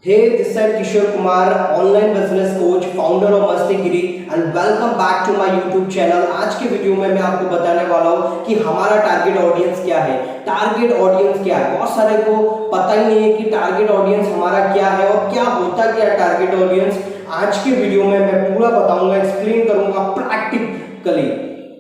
Hey, this is Kishore Kumar, online business coach, founder of Mastigiri and welcome back to my YouTube channel। आज के video में मैं आपको बताने वाला हूँ कि हमारा टारगेट ऑडियंस क्या है। टारगेट ऑडियंस क्या है, बहुत सारे को पता ही नहीं है कि टारगेट ऑडियंस हमारा क्या है और क्या होता क्या है टारगेट ऑडियंस। आज के वीडियो में मैं पूरा बताऊंगा, एक्सप्लेन करूंगा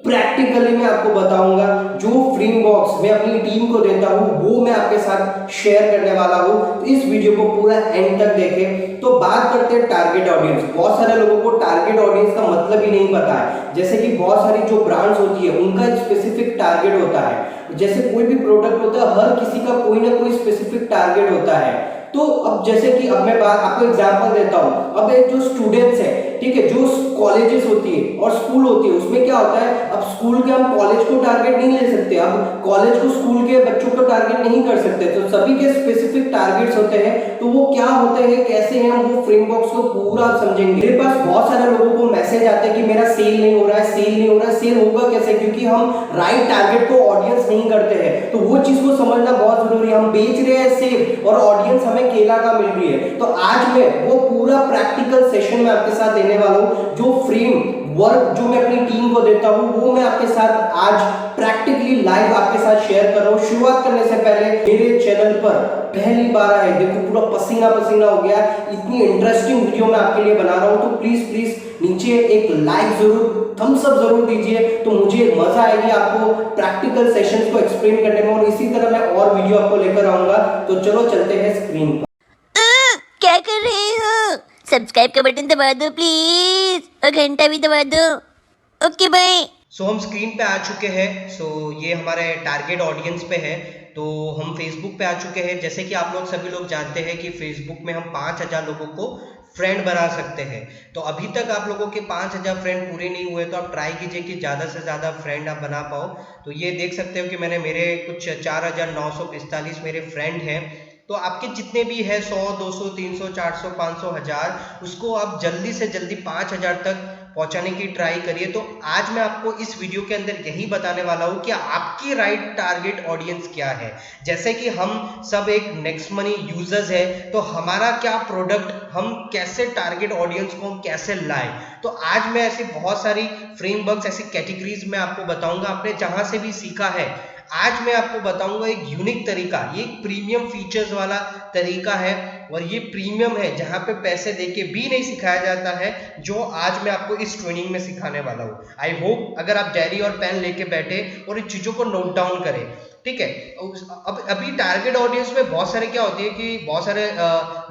प्रैक्टिकली मैं आपको बताऊंगा। जो फ्री बॉक्स मैं अपनी टीम को देता हूं वो मैं आपके साथ शेयर करने वाला हूं, तो इस वीडियो को पूरा एंड तक देखें। तो बात करते हैं टारगेट ऑडियंस। बहुत सारे लोगों को टारगेट ऑडियंस का मतलब ही नहीं पता है। जैसे कि बहुत सारी जो ब्रांड्स होती है उनका एक स्पेसिफिक टारगेट होता है। जैसे कोई भी प्रोडक्ट होता है, हर किसी का कोई ना कोई स्पेसिफिक टारगेट होता है। तो अब जैसे कि अब मैं बात आपको एग्जांपल देता हूं। अब एक जो स्टूडेंट्स है, ठीक है, जो कॉलेजेस होती है और स्कूल होती है, उसमें क्या होता है, अब स्कूल के हम कॉलेज को टारगेट नहीं ले सकते, अब कॉलेज को स्कूल के बच्चों को टारगेट नहीं कर सकते। तो सभी के स्पेसिफिक टारगेट्स होते हैं। तो वो क्या होते हैं, कैसे हैं, वो फ्रेमवर्क्स को पूरा समझेंगे। मेरे पास बहुत सारे लोगों को मैसेज आते हैं कि मेरा सेल नहीं हो रहा है, सेल नहीं हो रहा है। सेल होगा कैसे, क्योंकि हम राइट टारगेट को ऑडियंस नहीं करते हैं। तो वो चीज को समझना बहुत जरूरी है। हम बेच रहे हैं सेल और ऑडियंस हमें केला का मिल रही है। तो आज मैं वो पूरा प्रैक्टिकल सेशन में आपके साथ देने वाला हूं। जो फ्रेम वर्क जो मैं अपनी टीम को देता हूं वो मैं आपके साथ आज प्रैक्टिकली लाइव आपके साथ शेयर कर रहा हूं। शुरुआत करने से पहले मेरे चैनल पर पहली बार आए, देखो पूरा पसीना पसीना हो गया, इतनी इंटरेस्टिंग वीडियो मैं आपके लिए बना रहा हूं। तो प्लीज नीचे एक लाइक जरूर, थम्स अप जरूर दीजिए, तो मुझे मजा आएगी आपको प्रैक्टिकल सेशंस को एक्सप्लेन करने में। और इसी तरह मैं और वीडियो आपको लेकर आऊंगा। तो चलो चलते हैं स्क्रीन पर। क्या कर रहे हो? सब्सक्राइब का बटन दबा दो प्लीज और घंटा भी दबा दो। Okay bye. हम स्क्रीन पे आ चुके हैं। ये हमारे टारगेट ऑडियंस पे है। तो हम फेसबुक पे आ चुके हैं। जैसे कि आप लोग सभी लोग जानते हैं कि फेसबुक में हम 5000 लोगों को फ्रेंड बना सकते हैं। तो अभी तक आप लोगों के 5000 फ्रेंड पूरे नहीं हुए, तो आप ट्राई कीजिए कि ज़्यादा से ज़्यादा फ्रेंड आप बना पाओ। तो ये देख सकते हो कि मेरे कुछ 4945 मेरे फ्रेंड हैं। तो आपके जितने भी है 100, 200, 300, 400, 500, 1000, उसको आप जल्दी से जल्दी 5000 तक पहुंचाने की ट्राई करिए। तो आज मैं आपको इस वीडियो के अंदर यही बताने वाला हूं कि आपकी राइट टारगेट ऑडियंस क्या है। जैसे कि हम सब एक नेक्स्ट मनी यूजर्स है, तो हमारा क्या प्रोडक्ट, हम कैसे टारगेट ऑडियंस को हम कैसे लाएं। तो आज मैं ऐसी बहुत सारी फ्रेमवर्क्स, ऐसी कैटेगरीज में आपको बताऊंगा, आपने जहां से भी सीखा है। आज मैं आपको बताऊंगा एक यूनिक तरीका, ये प्रीमियम फीचर्स वाला तरीका है और ये प्रीमियम है जहां पे पैसे देके भी नहीं सिखाया जाता है, जो आज मैं आपको इस ट्रेनिंग में सिखाने वाला हूं। आई होप अगर आप डायरी और पेन लेके बैठे और इन चीजों को नोट डाउन करें, ठीक है। अब अभी टारगेट ऑडियंस में बहुत सारे क्या होती है कि बहुत सारे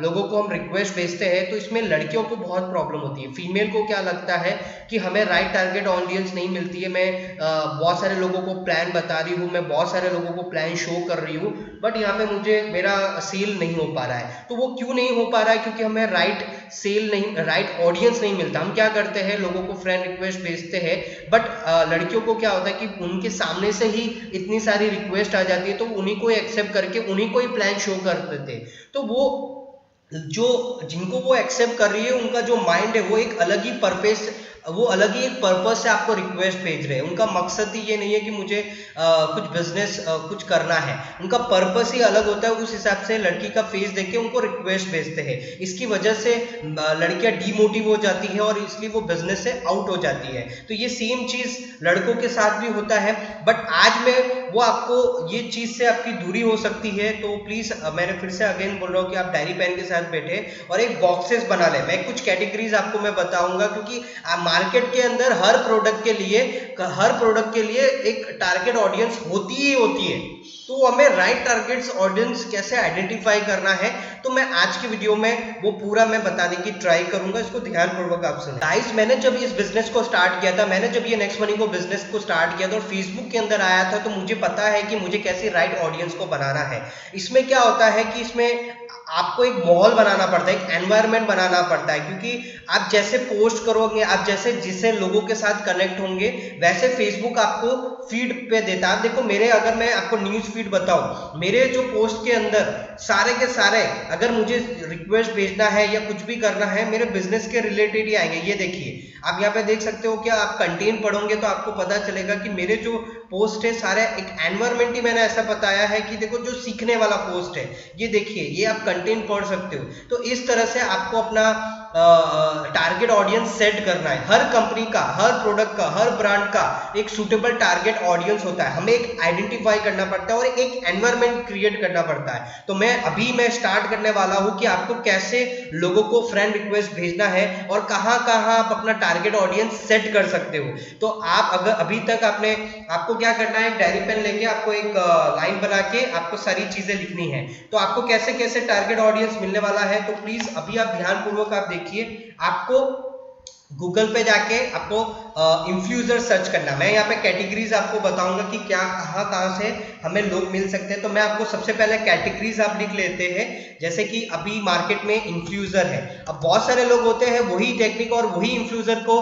लोगों को हम रिक्वेस्ट भेजते हैं, तो इसमें लड़कियों को बहुत प्रॉब्लम होती है। फीमेल को क्या लगता है कि हमें राइट टारगेट ऑडियंस नहीं मिलती है। मैं बहुत सारे लोगों को प्लान बता रही हूँ, मैं बहुत सारे लोगों को प्लान शो कर रही हूँ, बट यहाँ पे मुझे मेरा सेल नहीं हो पा रहा है। तो वो क्यों नहीं हो पा रहा है, क्योंकि हमें राइट सेल नहीं, राइट ऑडियंस नहीं मिलता। हम क्या करते हैं, लोगों को फ्रेंड रिक्वेस्ट भेजते हैं, बट लड़कियों को क्या होता है कि उनके सामने से ही इतनी सारी रिक्वेस्ट आ जाती है, तो उन्हीं को एक्सेप्ट करके उन्हीं को ही प्लान शो कर देते। तो वो जो जिनको वो एक्सेप्ट कर रही है, उनका जो माइंड है वो एक अलग ही पर्पस से आपको रिक्वेस्ट भेज रहे हैं। उनका मकसद ही ये नहीं है कि मुझे कुछ बिजनेस कुछ करना है, उनका पर्पस ही अलग होता है। उस हिसाब से लड़की का फेस देख के उनको रिक्वेस्ट भेजते हैं। इसकी वजह से लड़कियां डीमोटिव हो जाती है और इसलिए वो बिजनेस से आउट हो जाती है। तो ये सेम चीज लड़कों के साथ भी होता है, बट आज मैं वो आपको ये चीज से आपकी दूरी हो सकती है। तो प्लीज मैंने फिर से अगेन बोल रहा हूँ कि आप डायरी पेन के साथ बैठे और एक बॉक्सेस बना ले। मैं कुछ कैटेगरीज आपको मैं बताऊंगा, क्योंकि मार्केट के अंदर हर प्रोडक्ट के लिए एक टारगेट ऑडियंस होती ही होती है। तो हमें राइट टारगेट ऑडियंस कैसे आइडेंटिफाई करना है, तो मैं आज की वीडियो में वो पूरा मैं बताने की ट्राई करूंगा। इसको ध्यानपूर्वक आप सुनें। गाइस, मैंने जब इस बिजनेस को स्टार्ट किया था, मैंने जब ये नेक्स्ट मनी को बिजनेस को स्टार्ट किया था और फेसबुक के अंदर आया था, तो मुझे पता है कि मुझे कैसे राइट ऑडियंस को बनाना है। इसमें क्या होता है कि इसमें आपको एक माहौल बनाना पड़ता है, एक एनवायरनमेंट बनाना पड़ता है, क्योंकि आप जैसे पोस्ट करोगे, आप जैसे जिससे लोगों के साथ कनेक्ट होंगे, वैसे फेसबुक आपको फीड पे देता है। आप देखो, अगर मैं आपको न्यू न्यूज फीड बताओ, मेरे जो पोस्ट के अंदर सारे के सारे अगर मुझे रिक्वेस्ट भेजना है या कुछ भी करना है मेरे बिजनेस के रिलेटेड ही आएंगे। ये देखिए आप यहाँ पे देख सकते हो, क्या आप कंटेंट पढ़ोगे तो आपको पता चलेगा कि मेरे जो पोस्ट है सारे एक एनवायरमेंट ही मैंने ऐसा बताया है कि देखो जो सीखने वाला पोस्ट है, ये देखिए ये आप कंटेंट पढ़ सकते हो। तो इस तरह से आपको अपना टारगेट ऑडियंस सेट करना है। हर कंपनी का, हर प्रोडक्ट का, हर ब्रांड का एक सुटेबल टारगेट ऑडियंस होता है, हमें एक आइडेंटिफाई करना पड़ता है और एक एनवायरमेंट क्रिएट करना पड़ता है। तो मैं स्टार्ट करने वाला हूं कि आपको कैसे लोगों को फ्रेंड रिक्वेस्ट भेजना है और कहां कहां आप अपना टारगेट ऑडियंस सेट कर सकते हो। तो आप अगर अभी तक आपको क्या करना है, एक डायरी पेन लेके आपको एक लाइन बना के आपको सारी चीजें लिखनी है। तो आपको कैसे कैसे टारगेट ऑडियंस मिलने वाला है, तो प्लीज अभी आप ध्यानपूर्वक आप देखिए। आपको गूगल पे जाके आपको इन्फ्लुएंसर सर्च करना। मैं यहाँ पे कैटेगरीज आपको बताऊंगा कि क्या कहाँ से हमें लोग मिल सकते हैं। तो मैं आपको सबसे पहले कैटेगरीज आप लिख लेते हैं, जैसे कि अभी मार्केट में इन्फ्लुएंसर है। अब बहुत सारे लोग होते हैं वही टेक्निक और वही इन्फ्लुएंसर को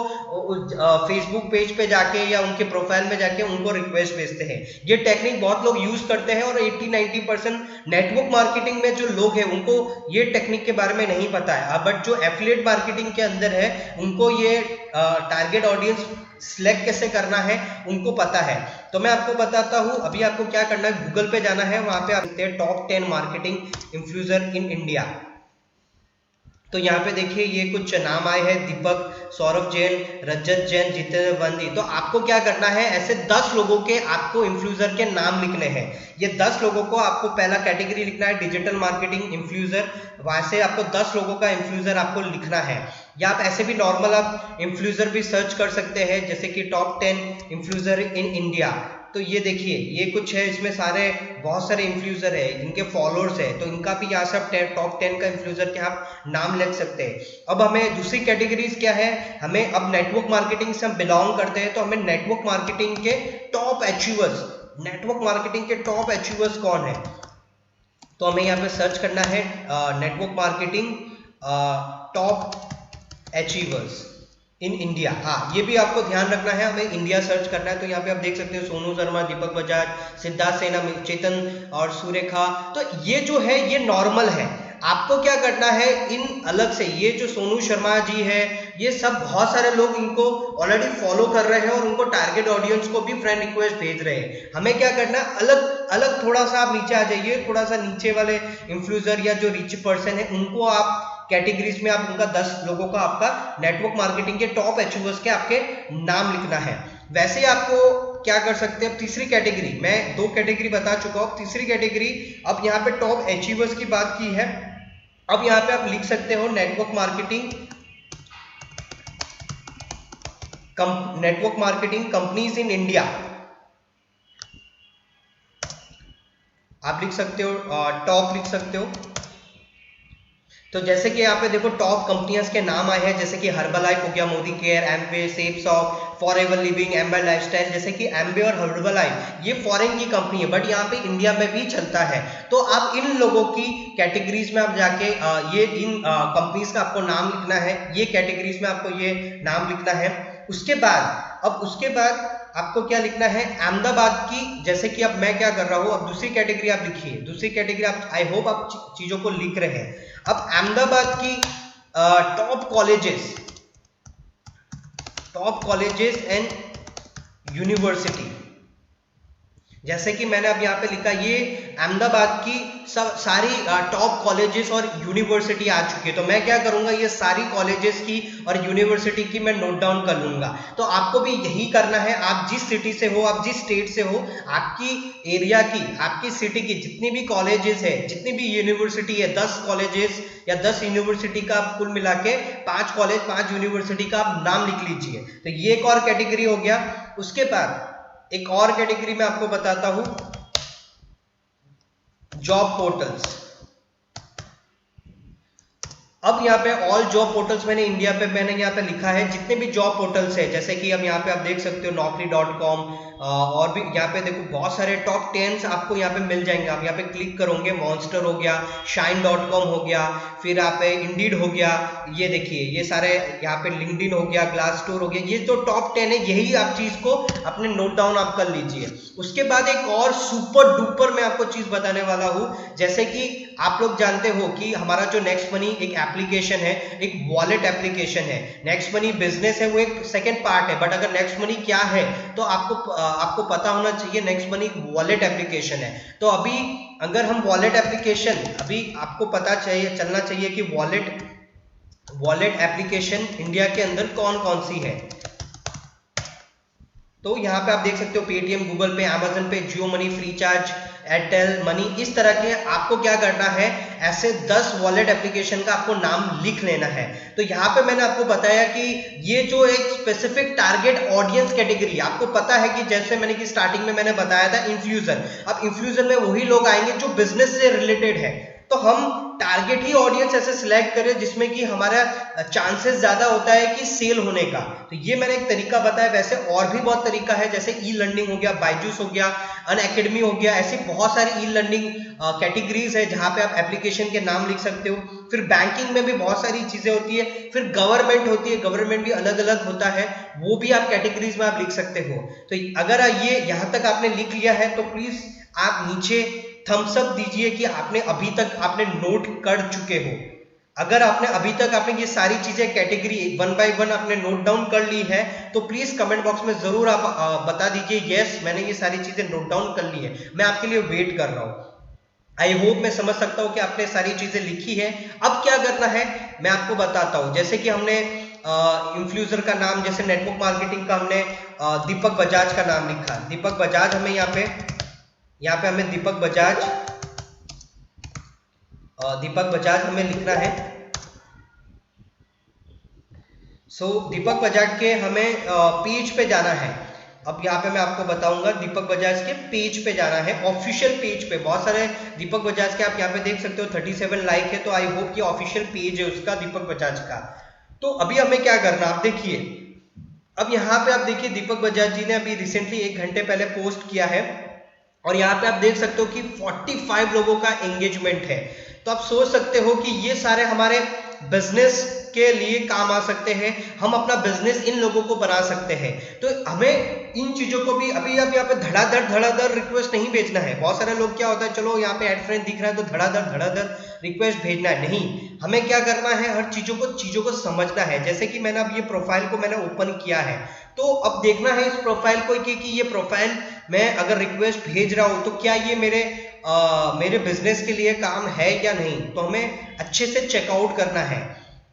फेसबुक पेज पे जाके या उनके प्रोफाइल में जाके उनको रिक्वेस्ट भेजते हैं। ये टेक्निक बहुत लोग यूज करते हैं और 80-90% नेटवर्क मार्केटिंग में जो लोग हैं उनको ये टेक्निक के बारे में नहीं पता है। बट जो एफिलिएट मार्केटिंग के अंदर है उनको ये टारगेट ऑडियंस सिलेक्ट कैसे करना है उनको पता है। तो मैं आपको बताता हूं, अभी आपको क्या करना है, गूगल पे जाना है, वहां पे आप देखते हैं top 10 marketing influencer in India. तो यहाँ पे देखिए ये कुछ नाम आए हैं, दीपक, सौरभ जैन, रजत जैन, जितेंद्र बंदी। तो आपको क्या करना है, ऐसे 10 लोगों के आपको इन्फ्लुएंसर के नाम लिखने हैं। ये 10 लोगों को आपको पहला कैटेगरी लिखना है डिजिटल मार्केटिंग इन्फ्लुएंसर, वहां से आपको 10 लोगों का इन्फ्लुएंसर आपको लिखना है। या आप ऐसे भी नॉर्मल आप इन्फ्लुएंसर भी सर्च कर सकते हैं, जैसे कि टॉप 10 इन्फ्लुएंसर इन इंडिया। तो ये देखिए ये कुछ है, इसमें बहुत सारे इन्फ्लुएंसर है, इनके फॉलोअर्स है, तो इनका भी यहाँ से आप टॉप 10 का इन्फ्लुएंसर के आप नाम लिख सकते हैं। अब हमें दूसरी कैटेगरीज क्या है, हमें अब नेटवर्क मार्केटिंग से हम बिलोंग करते हैं, तो हमें नेटवर्क मार्केटिंग के टॉप अचीवर्स, नेटवर्क मार्केटिंग के टॉप अचीवर्स कौन है, तो हमें यहाँ पे सर्च करना है network marketing top achievers in India. हाँ, ये भी आपको ध्यान रखना है, हमें इंडिया सर्च करना है। तो यहाँ पे आप देख सकते हो सोनू शर्मा, दीपक बजाज, सिद्धार्थ सेना, चेतन और सुरेखा। तो ये जो है ये नॉर्मल है। आपको क्या करना है, इन अलग से ये जो सोनू शर्मा जी है, ये सब बहुत सारे लोग इनको ऑलरेडी फॉलो कर रहे हैं और उनको टारगेट ऑडियंस को भी फ्रेंड रिक्वेस्ट भेज रहे हैं। हमें क्या करना है, अलग अलग थोड़ा सा आप नीचे आ जाइए, थोड़ा सा नीचे वाले इन्फ्लुएंसर या जो रिच पर्सन है उनको आप कैटेगरीज में आप उनका 10 लोगों का आपका नेटवर्क मार्केटिंग के टॉप अचीवर्स के आपके नाम लिखना है। वैसे ही आपको क्या कर सकते हैं, तीसरी कैटेगरी, मैं 2 कैटेगरी बता चुका हूं, तीसरी कैटेगरी अब यहाँ पे टॉप अचीवर्स की बात की है। अब यहाँ पे आप लिख सकते हो network marketing companies in India, आप लिख सकते हो, टॉप लिख सकते हो। तो जैसे कि यहाँ पे देखो टॉप कंपनियां के नाम आए हैं, जैसे कि हर्बलाइफ हो गया, Modicare, Amway, Safesoft, Forever Living, Amber Lifestyle. जैसे कि एम्वे और हर्बलाइफ ये फॉरेन की कंपनी है बट यहाँ पे इंडिया में भी चलता है। तो आप इन लोगों की कैटेगरीज में आप जाके ये इन कंपनीज का आपको नाम लिखना है, ये कैटेगरीज में आपको ये नाम लिखना है। उसके बाद आपको क्या लिखना है, अहमदाबाद की, जैसे कि अब मैं क्या कर रहा हूं, अब दूसरी कैटेगरी आप लिखिए, दूसरी कैटेगरी आप, आई होप आप चीजों को लिख रहे हैं। अब अहमदाबाद की टॉप कॉलेजेस एंड यूनिवर्सिटी, जैसे कि मैंने अब यहाँ पे लिखा, ये अहमदाबाद की सारी टॉप कॉलेजेस और यूनिवर्सिटी आ चुकी है। तो मैं क्या करूंगा, ये सारी कॉलेजेस की और यूनिवर्सिटी की मैं नोट डाउन कर लूंगा। तो आपको भी यही करना है, आप जिस सिटी से हो, आप जिस स्टेट से हो, आपकी एरिया की, आपकी सिटी की जितनी भी कॉलेजेस है, जितनी भी यूनिवर्सिटी है, 10 कॉलेजेस या 10 यूनिवर्सिटी का कुल मिला के 5 कॉलेज 5 यूनिवर्सिटी का आप नाम लिख लीजिए। तो ये एक और कैटेगरी हो गया। उसके बाद एक और कैटेगरी में आपको बताता हूं, जॉब पोर्टल्स। अब यहाँ पे ऑल जॉब पोर्टल्स मैंने इंडिया पे मैंने यहाँ पे लिखा है, जितने भी जॉब पोर्टल्स है, जैसे कि हम यहाँ पे आप देख सकते हो naukri.com, और भी यहाँ पे देखो बहुत सारे टॉप 10 आपको यहाँ पे मिल जाएंगे। आप यहाँ पे क्लिक करोगे, मॉन्स्टर हो गया, shine.com हो गया, फिर यहाँ पे इंडीड हो गया, ये देखिए ये सारे यहाँ पे लिंक्डइन हो गया, ग्लासडोर हो गया, ये जो टॉप 10 है यही आप चीज को अपने नोट डाउन आप कर लीजिए। उसके बाद एक और सुपर डुपर मैं आपको चीज बताने वाला हूँ, जैसे कि आप लोग जानते हो कि हमारा जो नेक्स्ट मनी एक एप्लीकेशन है, एक वॉलेट एप्लीकेशन है। नेक्स्ट मनी बिजनेस है, वो एक सेकंड पार्ट है, बट अगर नेक्स्ट मनी क्या है तो आपको पता होना चाहिए। नेक्स्ट मनी वॉलेट एप्लीकेशन है। तो अभी अगर हम वॉलेट एप्लीकेशन, अभी आपको पता चाहिए चलना चाहिए कि वॉलेट एप्लीकेशन इंडिया के अंदर कौन कौन सी है। तो यहाँ पे आप देख सकते हो Paytm, Google Pay, Amazon Pay, Jio money, Freecharge, Airtel money, इस तरह के आपको क्या करना है, ऐसे 10 वॉलेट एप्लीकेशन का आपको नाम लिख लेना है। तो यहाँ पे मैंने आपको बताया कि ये जो एक स्पेसिफिक टारगेट ऑडियंस कैटेगरी, आपको पता है कि जैसे मैंने कि स्टार्टिंग में मैंने बताया था इन्फ्यूजन, अब इन्फ्यूजन में वही लोग आएंगे जो बिजनेस से रिलेटेड है। तो हम टारगेट ही ऑडियंस ऐसे सिलेक्ट करें जिसमें कि हमारा चांसेस ज्यादा होता है कि सेल होने का। तो ये मैंने एक तरीका बताया, वैसे और भी बहुत तरीका है, जैसे ई लर्निंग हो गया, बायजूस हो गया, अनअकैडमी हो गया, ऐसी बहुत सारी ई लर्निंग कैटेगरीज है जहां पे आप एप्लीकेशन के नाम लिख सकते हो। फिर बैंकिंग में भी बहुत सारी चीजें होती है, फिर गवर्नमेंट होती है, गवर्नमेंट भी अलग अलग होता है, वो भी आप कैटेगरीज में आप लिख सकते हो। तो अगर ये यहां तक आपने लिख लिया है तो प्लीज आप नीचे थम्स अप दीजिए कि आपने अभी तक आपने नोट कर चुके हो। अगर आपने अभी तक आपने ये सारी चीजें कैटेगरी 1 बाय 1 आपने नोट डाउन कर ली है तो प्लीज कमेंट बॉक्स में जरूर आप बता दीजिए यस मैंने ये सारी चीजें नोट डाउन कर ली है, मैं आपके लिए वेट कर रहा हूं। आई होप मैं समझ सकता हूं कि आपने सारी चीजें लिखी है। अब क्या करना है मैं आपको बताता हूं। जैसे कि हमने इन्फ्लुएंसर का नाम, जैसे नेटवर्क मार्केटिंग का हमने दीपक बजाज का नाम लिखा, दीपक बजाज हमें यहाँ पे हमें दीपक बजाज हमें लिखना है। सो दीपक बजाज के हमें पेज पे जाना है। अब यहाँ पे मैं आपको बताऊंगा, दीपक बजाज के पेज पे जाना है, ऑफिशियल पेज पे। बहुत सारे दीपक बजाज के आप यहाँ पे देख सकते हो 37 लाइक है, तो आई होप कि ऑफिशियल पेज है उसका, दीपक बजाज का। तो अभी हमें क्या करना, आप देखिए, अब यहाँ पे आप देखिए दीपक बजाज जी ने अभी रिसेंटली 1 घंटे पहले पोस्ट किया है और यहाँ पे आप देख सकते हो कि 45 लोगों का एंगेजमेंट है। तो आप सोच सकते हो कि ये सारे हमारे बिजनेस के लिए काम आ सकते हैं, हम अपना बिजनेस इन लोगों को बना सकते हैं। तो हमें इन चीजों को भी अभी अब यहाँ पे धड़ाधड़ रिक्वेस्ट नहीं भेजना है। बहुत सारे लोग क्या होता है, चलो यहाँ पे ऐड फ्रेंड दिख रहा है तो धड़ाधड़ रिक्वेस्ट भेजना है, नहीं, हमें क्या करना है, हर चीजों को समझना है। जैसे कि मैंने अब ये प्रोफाइल को मैंने ओपन किया है, तो अब देखना है इस प्रोफाइल को कि ये प्रोफाइल मैं अगर रिक्वेस्ट भेज रहा हूं तो क्या ये मेरे बिजनेस के लिए काम है या नहीं। तो हमें अच्छे से चेकआउट करना है।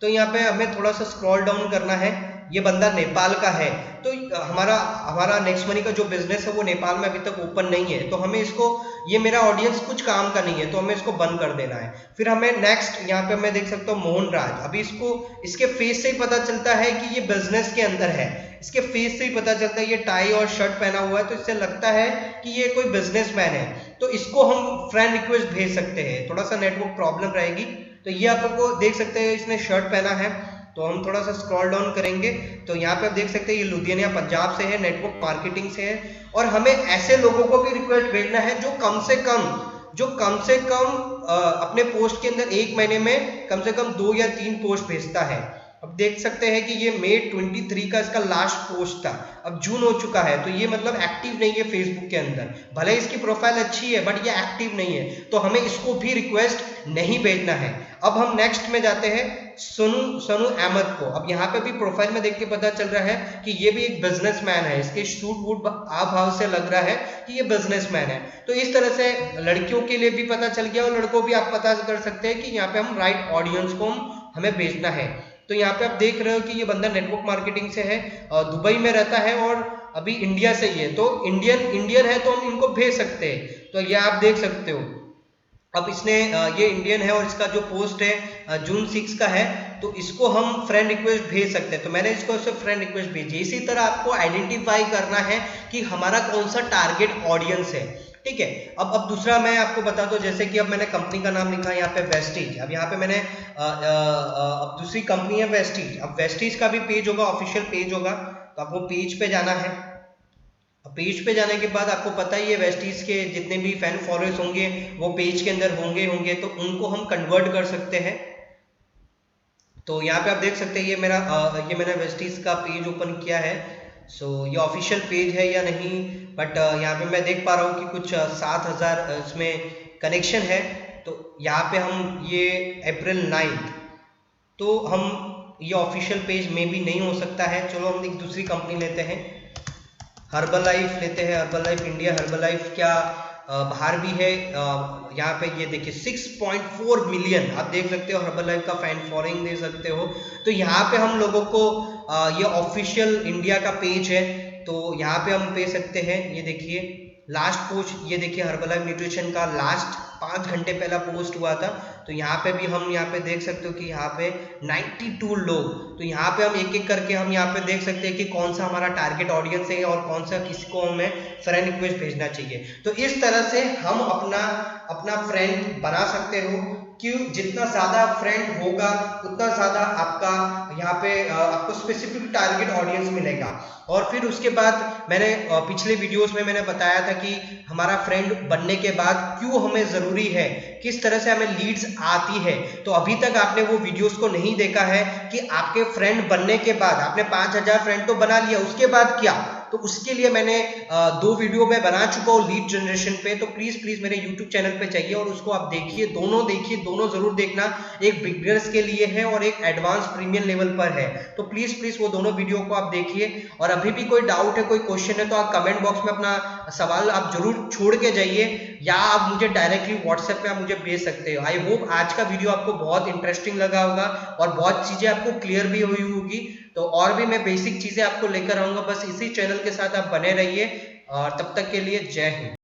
तो यहाँ पे हमें थोड़ा सा स्क्रॉल डाउन करना है। ये बंदा नेपाल का है, तो हमारा नेक्स्ट मनी का जो बिजनेस है वो नेपाल में अभी तक ओपन नहीं है, तो हमें इसको, ये मेरा ऑडियंस कुछ काम का नहीं है, तो हमें इसको बंद कर देना है। फिर हमें नेक्स्ट यहाँ पे मैं देख सकता हूँ मोहन राज, अभी इसके फेस से ही पता चलता है कि ये बिजनेस के अंदर है, इसके फेस से ही पता चलता है, ये टाई और शर्ट पहना हुआ है, तो इससे लगता है कि ये कोई बिजनेसमैन है। तो इसको हम फ्रेंड रिक्वेस्ट भेज सकते हैं, थोड़ा सा नेटवर्क प्रॉब्लम रहेगी। तो ये आप लोग देख सकते हैं, इसने शर्ट पहना है, तो हम थोड़ा सा स्क्रॉल डाउन करेंगे तो यहाँ पे आप देख सकते हैं ये लुधियाना पंजाब से है, नेटवर्क मार्केटिंग से है। और हमें ऐसे लोगों को भी रिक्वेस्ट भेजना है जो कम से कम अपने पोस्ट के अंदर 1 महीने में कम से कम 2 या 3 पोस्ट भेजता है। अब देख सकते हैं कि ये मई 23 का इसका लास्ट पोस्ट था, अब जून हो चुका है, तो ये मतलब एक्टिव नहीं है फेसबुक के अंदर। भले इसकी प्रोफाइल अच्छी है बट ये एक्टिव नहीं है, तो हमें इसको भी रिक्वेस्ट नहीं भेजना है। अब हम नेक्स्ट में जाते हैं सनू अहमद को। अब यहाँ पे भी प्रोफाइल में देख के पता चल रहा है कि ये भी एक बिजनेसमैन है, इसके सूट वूट भाव से लग रहा है कि ये बिजनेसमैन है। तो इस तरह से लड़कियों के लिए भी पता चल गया और लड़कों भी आप पता कर सकते हैं कि यहाँ पे हम राइट ऑडियंस को हमें भेजना है। तो यहाँ पे आप देख रहे हो कि ये बंदा नेटवर्क मार्केटिंग से है, दुबई में रहता है और अभी इंडिया से ही है, तो इंडियन है तो हम इनको भेज सकते हैं। तो ये आप देख सकते हो, अब इसने ये इंडियन है और इसका जो पोस्ट है जून 6 का है, तो इसको हम फ्रेंड रिक्वेस्ट भेज सकते हैं। तो मैंने इसको फ्रेंड रिक्वेस्ट भेजी। इसी तरह आपको आइडेंटिफाई करना है कि हमारा कौन सा टारगेट ऑडियंस है। ठीक है। अब दूसरा मैं आपको बता दूं, जैसे कि अब मैंने कंपनी का नाम लिखा है यहाँ पे वेस्टीज। अब यहाँ पे मैंने अब दूसरी कंपनी है वेस्टीज। अब वेस्टीज का भी पेज होगा, ऑफिशियल पेज होगा, तो आपको पेज पे जाना है। पेज पे जाने के बाद आपको पता ही है वेस्टीज के जितने भी फैन फॉलोअर्स होंगे वो पेज के अंदर होंगे, तो उनको हम कन्वर्ट कर सकते हैं। तो यहाँ पे आप देख सकते हैं ये मैंने वेस्टीज का पेज ओपन किया है। सो ये ऑफिशियल पेज है या नहीं, बट यहाँ पे मैं देख पा रहा हूँ कि कुछ 7000 इसमें कनेक्शन है। तो यहाँ पे हम ये अप्रैल 9, तो हम ये ऑफिशियल पेज में भी नहीं हो सकता है। चलो हम एक दूसरी कंपनी लेते हैं, हर्बल लाइफ लेते हैं, herbal life India. Herbal life क्या बाहर भी है। यहाँ पे ये देखिए 6.4 मिलियन आप देख सकते हो, हर्बल लाइफ का फैन फॉलोइंग देख सकते हो। तो यहाँ पे हम लोगों को ये ऑफिशियल इंडिया का पेज है, तो यहाँ पे हम दे सकते हैं। ये देखिए लास्ट पोस्ट, ये देखिए हर्बल लाइफ न्यूट्रिशन का लास्ट 5 घंटे पहला पोस्ट हुआ था। तो यहाँ पे भी हम यहाँ पे देख सकते हो कि यहाँ पे 92 लोग। तो यहाँ पे हम एक एक करके हम यहाँ पे देख सकते हैं कि कौन सा हमारा टारगेट ऑडियंस है और कौन सा किसको हमें फ्रेंड रिक्वेस्ट भेजना चाहिए। तो इस तरह से हम अपना फ्रेंड बना सकते हो। क्यों? जितना ज़्यादा फ्रेंड होगा उतना ज़्यादा आपका यहाँ पे आपको स्पेसिफिक टारगेट ऑडियंस मिलेगा। और फिर उसके बाद मैंने पिछले वीडियोस में मैंने बताया था कि हमारा फ्रेंड बनने के बाद क्यों हमें ज़रूरी है, किस तरह से हमें लीड्स आती है। तो अभी तक आपने वो वीडियोस को नहीं देखा है कि आपके फ्रेंड बनने के बाद आपने 5000 फ्रेंड तो बना लिया, उसके बाद क्या, तो उसके लिए मैंने 2 वीडियो में बना चुका हूँ लीड जनरेशन पे। तो प्लीज मेरे यूट्यूब चैनल पे जाइए और उसको आप देखिए, दोनों जरूर देखना। एक बिगनर्स के लिए है और एक एडवांस प्रीमियम लेवल पर है। तो प्लीज वो दोनों वीडियो को आप देखिए। और अभी भी कोई डाउट है, कोई क्वेश्चन है, तो आप कमेंट बॉक्स में अपना सवाल आप जरूर छोड़ के जाइए, या आप मुझे डायरेक्टली व्हाट्सएप पे आप मुझे भेज सकते हो। आई होप आज का वीडियो आपको बहुत इंटरेस्टिंग लगा होगा और बहुत चीजें आपको क्लियर भी हुई होगी। तो और भी मैं बेसिक चीजें आपको लेकर आऊंगा, बस इसी चैनल के साथ आप बने रहिए। और तब तक के लिए जय हिंद।